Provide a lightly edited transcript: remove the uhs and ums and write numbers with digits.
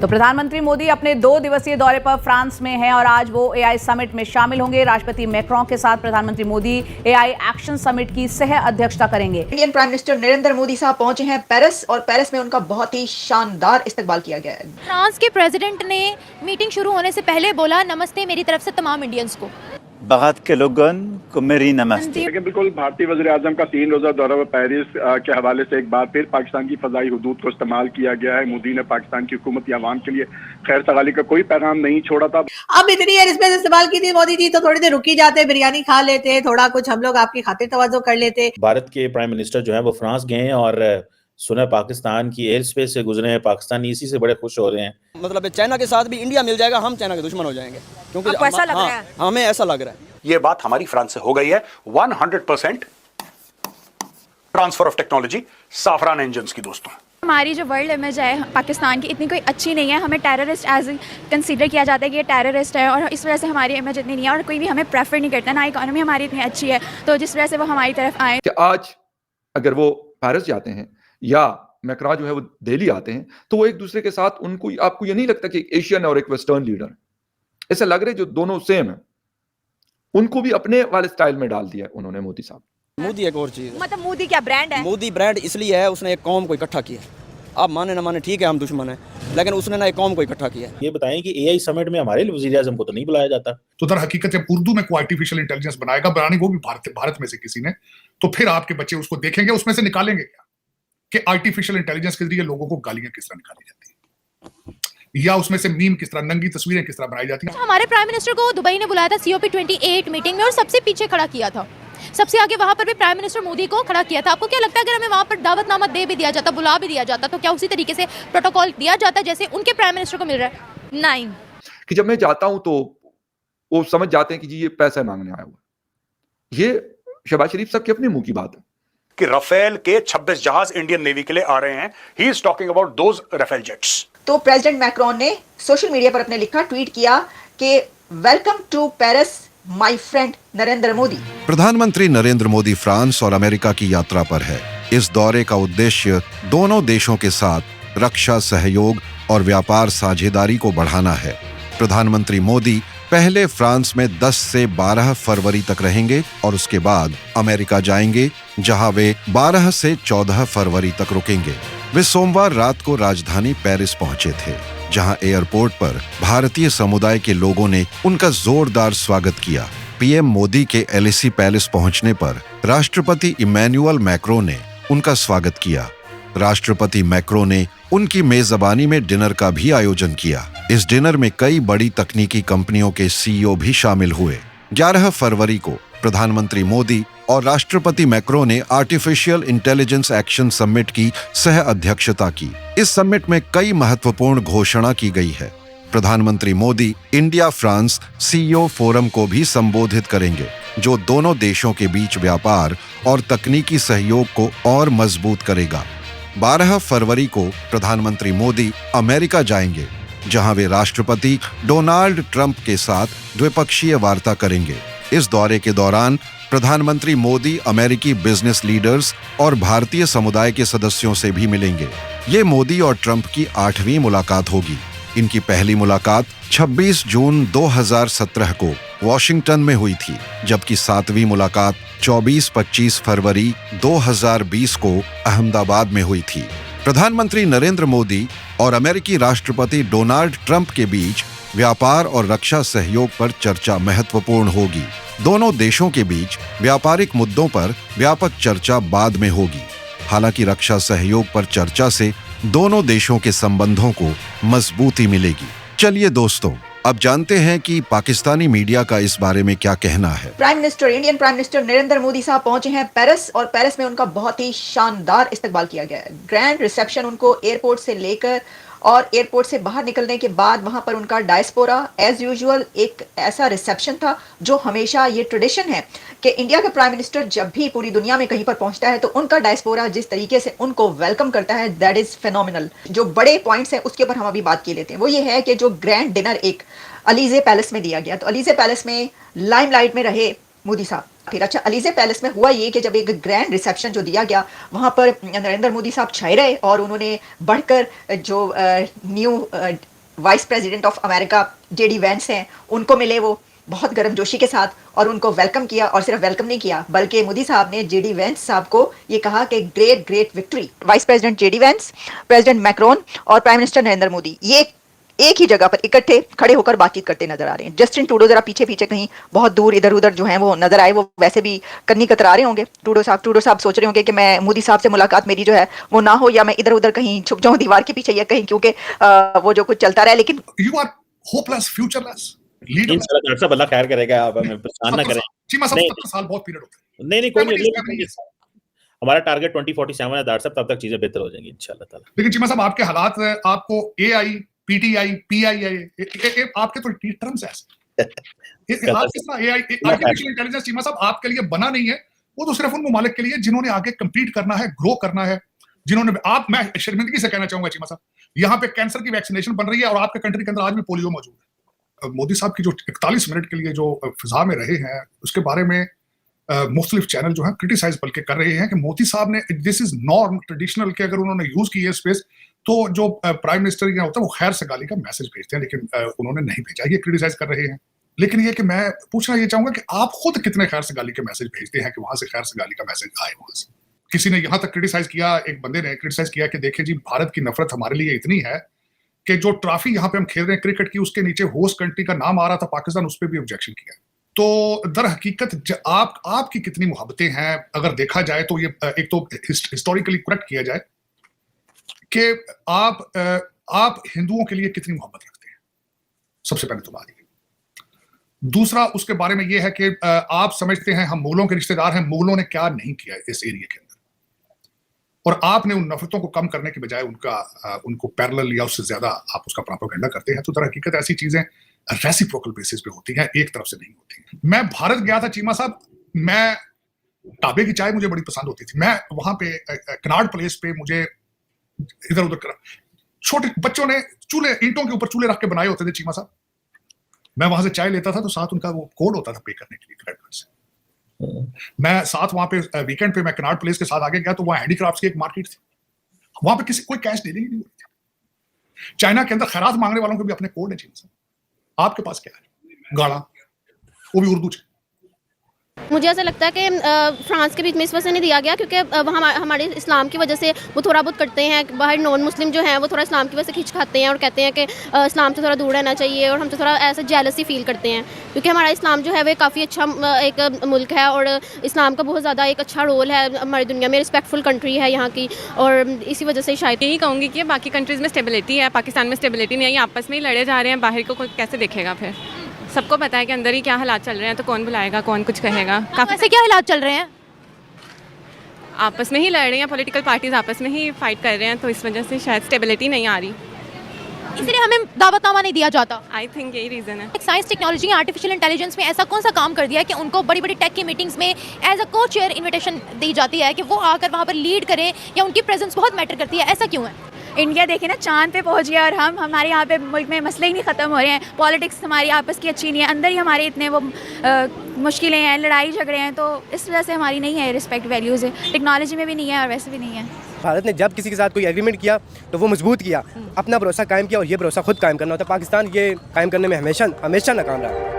तो प्रधानमंत्री मोदी अपने 2 दिवसीय दौरे पर फ्रांस में हैं और आज वो एआई समिट में शामिल होंगे। राष्ट्रपति मैक्रों के साथ प्रधानमंत्री मोदी एआई एक्शन समिट की सह अध्यक्षता करेंगे। Indian prime minister Narendra Modi साहब पहुंचे हैं पेरिस और पेरिस में उनका बहुत ही शानदार इस्तकबाल किया गया है। फ्रांस के प्रेसिडेंट ने मीटिंग शुरू होने से पहले बोला, नमस्ते मेरी तरफ से तमाम इंडियंस को। भारत के लोगों को मेरी नमस्ते। लेकिन बिल्कुल भारतीय वज़ीर-ए-आज़म का 3 रोज़ा दौरा पेरिस के हवाले से एक बार फिर पाकिस्तान की फ़ज़ाई हुदूद को इस्तेमाल किया गया है। मोदी ने पाकिस्तान की हुकूमत या अवाम के लिए खैर सगाली का कोई पैगाम नहीं छोड़ा था। अब इतनी देर इसमें इस्तेमाल की थी मोदी जी, तो थोड़ी देर रुकी जाते, बिरयानी खा लेते, थोड़ा कुछ हम लोग आपकी खातिर तवज्जो कर लेते। भारत के प्राइम मिनिस्टर जो है वो फ्रांस गए हैं और सुना पाकिस्तान की एयर स्पेस से गुजरे हैं। पाकिस्तानी इसी से बड़े खुश हो रहे हैं। मतलब चाइना के साथ भी इंडिया मिल जाएगा, हम चाइना के दुश्मन हो जाएंगे, क्योंकि ऐसा लग रहा है। हमें ऐसा लग रहा है। ये बात हमारी फ्रांस से हो गई है। 100% transfer of technology Safran engines की दोस्तों। हमारी जो वर्ल्ड इमेज है पाकिस्तान की इतनी कोई अच्छी नहीं है। हमें टेररिस्ट एज कंसीडर किया जाता है कि ये टेररिस्ट है और इस वजह से हमारी इमेज इतनी नहीं है और कोई भी हमें प्रेफर नहीं करता। ना इकोनॉमी हमारी इतनी अच्छी है, तो जिस वजह से वो हमारी तरफ आए। कि आज अगर वो पेरिस जाते हैं या मैक्रों जो है वो दिल्ली आते हैं, तो वो एक दूसरे के साथ उनको, आपको ये नहीं लगता कि एक एशियन और एक वेस्टर्न लीडर, ऐसा लग रहा है जो दोनों सेम है, उनको भी अपने वाले स्टाइल में डाल दिया उन्होंने मोदी साहब। मोदी एक और चीज है। मतलब मोदी क्या ब्रांड है? मोदी ब्रांड इसलिए है, उसने एक कौम को इकट्ठा किया। आप माने ना माने, ठीक है हम दुश्मन हैं, लेकिन उसने ना एक कौम को इकट्ठा किया। ये बताएं कि एआई समिट में हमारे वज़ीर-ए-आज़म को तो नहीं बुलाया जाता। तो दर हकीकत जब उर्दू में कोई आर्टिफिशियल इंटेलिजेंस बनाएगा, बनाने वो भी भारत में से किसी ने, तो फिर आपके बच्चे उसको देखेंगे, उसमें से निकालेंगे क्या कि आर्टिफिशियल इंटेलिजेंस के जरिए लोगों को गालियां किस तरह निकाली जाती है, या उसमें से मीम किस तरह, नंगी तस्वीरें किस तरह बनाई जाती हैं। हमारे प्राइम मिनिस्टर को दुबई ने बुलाया था COP28 मीटिंग में और सबसे पीछे खड़ा किया था। सबसे आगे वहां पर भी प्राइम मिनिस्टर मोदी को खड़ा किया था। आपको क्या लगता है अगर हमें वहां पर दावतनामा दे भी दिया जाता, बुला भी दिया जाता, तो क्या उसी तरीके से प्रोटोकॉल दिया जाता जैसे उनके प्राइम मिनिस्टर को मिल रहा है? नहीं। कि जब मैं जाता हूं तो वो समझ जाते हैं कि जी ये पैसा मांगने आया हुआ। ये शहबाज शरीफ साहब की अपने मुंह की बात है कि राफेल के 26 जहाज इंडियन नेवी के लिए आ रहे हैं। He is talking about those Rafale jets. तो प्रेसिडेंट मैक्रोन ने सोशल मीडिया पर अपने लिखा, ट्वीट किया कि welcome to Paris my friend Narendra Modi. प्रधानमंत्री नरेंद्र मोदी फ्रांस और अमेरिका की यात्रा पर है। इस दौरे का उद्देश्य दोनों देशों के साथ रक्षा सहयोग और व्यापार साझेदारी को बढ़ाना है। प्रधानमंत्री मोदी पहले फ्रांस में 10 से 12 फरवरी तक रहेंगे और उसके बाद अमेरिका जाएंगे, जहां वे 12 से 14 फरवरी तक रुकेंगे। वे सोमवार रात को राजधानी पेरिस पहुंचे थे, जहां एयरपोर्ट पर भारतीय समुदाय के लोगों ने उनका जोरदार स्वागत किया। पीएम मोदी के एलिसी पैलेस पहुंचने पर राष्ट्रपति इमैनुअल मैक्रों ने उनका स्वागत किया। राष्ट्रपति मैक्रों ने उनकी मेजबानी में डिनर का भी आयोजन किया। इस डिनर में कई बड़ी तकनीकी कंपनियों के सीईओ भी शामिल हुए। 11 फरवरी को प्रधानमंत्री मोदी और राष्ट्रपति मैक्रों ने आर्टिफिशियल इंटेलिजेंस एक्शन समिट की सह अध्यक्षता की। इस समिट में कई महत्वपूर्ण घोषणा की गई है। प्रधानमंत्री Modi India France CEO forum को भी संबोधित करेंगे, जो दोनों देशों के बीच व्यापार और तकनीकी सहयोग को और मजबूत करेगा। 12 फरवरी को प्रधानमंत्री मोदी अमेरिका जाएंगे, जहां वे राष्ट्रपति डोनाल्ड ट्रंप के साथ द्विपक्षीय वार्ता करेंगे। इस दौरे के दौरान प्रधानमंत्री मोदी अमेरिकी बिजनेस लीडर्स और भारतीय समुदाय के सदस्यों से भी मिलेंगे। ये मोदी और ट्रंप की 8वीं मुलाकात होगी। इनकी पहली मुलाकात 26 जून 2017 को वॉशिंगटन में हुई थी, जबकि 7वीं मुलाकात 24-25 फरवरी 2020 को अहमदाबाद में हुई थी। प्रधानमंत्री नरेंद्र मोदी और अमेरिकी राष्ट्रपति डोनाल्ड ट्रंप के बीच व्यापार और रक्षा सहयोग पर चर्चा महत्वपूर्ण होगी। दोनों देशों के बीच व्यापारिक मुद्दों पर व्यापक चर्चा बाद में होगी। हालांकि रक्षा सहयोग पर चर्चा से दोनों देशों के संबंधों को मजबूती मिलेगी। चलिए दोस्तों, अब जानते हैं कि पाकिस्तानी मीडिया का इस बारे में क्या कहना है। Indian prime minister Narendra Modi साहब पहुंचे हैं पेरिस और पेरिस में उनका बहुत ही शानदार इस्तकबाल किया गया है। ग्रैंड रिसेप्शन उनको एयरपोर्ट से लेकर और एयरपोर्ट से बाहर निकलने के बाद वहां पर उनका डायस्पोरा एज यूजुअल एक ऐसा रिसेप्शन था जो हमेशा ये ट्रेडिशन है कि इंडिया का प्राइम मिनिस्टर जब भी पूरी दुनिया में कहीं पर पहुंचता है तो उनका डायस्पोरा जिस तरीके से उनको वेलकम करता है, दैट इज फेनोमिनल। जो बड़े पॉइंट्स हैं उसके ऊपर हम अभी बात की लेते हैं। वो ये है कि जो ग्रैंड डिनर एक अलीजे पैलेस में दिया गया, तो अलीजे पैलेस में लाइमलाइट में रहे मोदी साहब। फिर अच्छा, अलीजे पैलेस में हुआ ये कि जब एक ग्रैंड रिसेप्शन जो दिया गया वहां पर नरेंद्र मोदी साहब छाए रहे और उन्होंने बढ़कर जो new vice president of America JD Vance हैं उनको मिले, वो बहुत गर्मजोशी के साथ, और उनको वेलकम किया। और सिर्फ वेलकम नहीं किया बल्कि मोदी साहब ने जेडी वेंस साहब को ये कहा कि great great victory. Vice president JD Vance, president Macron और प्राइम मिनिस्टर नरेंद्र मोदी ये एक ही जगह पर इकट्ठे खड़े होकर बातचीत करते नजर आ रहे हैं। जस्टिन ट्रूडो जरा पीछे पीछे कहीं बहुत दूर इधर उधर जो है वो नजर आए, वो वैसे भी कन्नी कतरा रहे होंगे। ट्रूडो साहब सोच रहे होंगे कि मैं मोदी साहब से मुलाकात मेरी जो है वो ना हो, या मैं इधर उधर कहीं छुप जाऊं दीवार के पीछे या कहीं, क्योंकि वो जो कुछ चलता रहे। लेकिन यू आर होपलेस, फ्यूचरलेस इंशाल्लाह सब अल्लाह खैर करेगा, आप हमें परेशान ना करें। चीमा साहब 70 साल बहुत पीरियड होता है। नहीं कोई नहीं, हमारा टारगेट 2047 है डॉक्टर साहब, तब तक चीजें बेहतर हो जाएंगी इंशाल्लाह ताला। लेकिन चीमा साहब आपके हालात, आपको एआई पीटीआई पीआईआई आपके तो टर्म्स ऐसे आप किस तरह एआई आर्टिफिशियल इंटेलिजेंस चीमा साहब आपके लिए बना नहीं है, वो तो सिर्फ उन ममालिक के लिए जिन्होंने आगे कम्पीट करना है, ग्रो करना है, जिन्होंने मैं शर्मिंदगी से कहना चाहूंगा चीमा साहब, यहाँ पे कैंसर की वैक्सीनेशन बन रही है और आपके कंट्री के अंदर आज भी पोलियो मौजूद है। मोदी साहब की जो 41 मिनट के लिए जो फिजा में रहे हैं उसके बारे में मुख्तलिफ चैनल जो है क्रिटिसाइज बल्कि कर रहे हैं कि मोदी साहब ने, दिस इज नॉर्म ट्रेडिशनल, कि अगर उन्होंने यूज की है स्पेस तो जो प्राइम मिनिस्टर क्या होता है वो खैर सगाली का मैसेज भेजते हैं, लेकिन उन्होंने नहीं भेजा, ये क्रिटिसाइज कर रहे हैं। लेकिन ये कि मैं पूछना ये चाहूंगा कि आप खुद कितने खैर सगाली के मैसेज भेजते हैं कि वहां से खैर सगाली का मैसेज आए वहां से। किसी ने यहाँ तक क्रिटिसाइज किया, एक बंदे ने क्रिटिसाइज किया कि देखिए जी भारत की नफरत हमारे लिए इतनी है कि जो ट्रॉफी यहाँ पे हम खेल रहे हैं क्रिकेट की, उसके नीचे होस्ट कंट्री का नाम आ रहा था पाकिस्तान, उस पर भी ऑब्जेक्शन किया। तो दर हकीकत आपकी कितनी मोहब्बतें हैं अगर देखा जाए तो, ये एक तो हिस्टोरिकली करेक्ट किया जाए कि आप हिंदुओं के लिए कितनी मोहब्बत रखते हैं, सबसे पहले तो बात ये। दूसरा उसके बारे में ये है कि आप समझते हैं हम मुगलों के रिश्तेदार हैं, मुगलों ने क्या नहीं किया इस एरिया के अंदर, और आपने उन नफरतों को कम करने के बजाय उनको पैरेलल या उससे ज्यादा आप उसका प्रोपेगेंडा करते हैं। तो दर हकीकत ऐसी चीजें रेसिप्रोकल बेसिस पे होती हैं, एक तरफ से नहीं होती। मैं भारत गया था चीमा साहब, मैं ढाबे की चाय मुझे बड़ी पसंद होती थी, मैं वहां पे कनाड प्लेस पे मुझे इधर उधर करा, छोटे बच्चों ने चूल्हे, ईंटों के ऊपर चूल्हे रख के बनाए होते थे चीमा साहब। मैं वहां से चाय लेता था तो साथ उनका वो कोड होता था पे करने के लिए क्रेडिट कार्ड से। मैं साथ वहां पे वीकेंड पे मैं कनाड प्लेस के साथ आगे गया तो वहां हैंडीक्राफ्ट्स की एक मार्केट थी, वहां पे किसी कोई कैश देने ही नहीं होती थी। चाइना के अंदर खैरात मांगने वालों के भी अपने कोड है चीमा साहब, आपके पास क्या है? गाड़ा, वो भी उर्दू। मुझे ऐसा लगता है कि फ्रांस के बीच में इस वजह से नहीं दिया गया क्योंकि वहाँ हमारे इस्लाम की वजह से वो थोड़ा बहुत करते हैं, बाहर नॉन मुस्लिम जो हैं वो थोड़ा इस्लाम की वजह से खींच खाते हैं और कहते हैं कि इस्लाम से थोड़ा दूर रहना चाहिए, और हमसे थोड़ा ऐसा जेलसी फील करते हैं क्योंकि हमारा इस्लाम जो है वो काफ़ी अच्छा एक मुल्क है और इस्लाम का बहुत ज़्यादा एक अच्छा रोल है हमारी दुनिया में, रिस्पेक्टफुल कंट्री है यहाँ की, और इसी वजह से शायद यही कहूँगी कि बाकी कंट्रीज़ में स्टेबिलिटी है, पाकिस्तान में स्टेबिलिटी नहीं है, आपस में ही लड़े जा रहे हैं, बाहर को कोई कैसे देखेगा? फिर सबको पता है कि अंदर ही क्या हालात चल रहे हैं, तो कौन बुलाएगा, कौन कुछ कहेगा? काफ़ी से क्या हालात चल रहे हैं? आपस में ही लड़ रहे हैं, पॉलिटिकल पार्टीज आपस में ही फाइट कर रहे हैं, तो इस वजह से शायद स्टेबिलिटी नहीं आ रही, इसलिए हमें दावतनामा नहीं दिया जाता। आई थिंक यही रीज़न है। साइंस टेक्नोलॉजी आर्टिफिशियल इंटेलिजेंस में ऐसा कौन सा काम कर दिया है कि उनको बड़ी बड़ी टेक की मीटिंग्स में एज अ को चेयर इन्विटेशन दी जाती है कि वो आकर वहाँ पर लीड करें, या उनकी प्रेजेंस बहुत मैटर करती है? ऐसा क्यों है? इंडिया देखे ना चांद पे पहुंच गया और हमारे यहाँ पे मुल्क में मसले ही नहीं ख़त्म हो रहे हैं, पॉलिटिक्स हमारी आपस की अच्छी नहीं है, अंदर ही हमारे इतने वो मुश्किलें हैं, लड़ाई झगड़े हैं, तो इस वजह से हमारी नहीं है रिस्पेक्ट वैल्यूज़ है, टेक्नोलॉजी में भी नहीं है और वैसे भी नहीं है। भारत ने जब किसी के साथ कोई एग्रीमेंट किया तो वो मजबूत किया, अपना भरोसा कायम किया, और ये भरोसा खुद कायम करना होता है। पाकिस्तान ये कायम करने में हमेशा नाकाम रहा।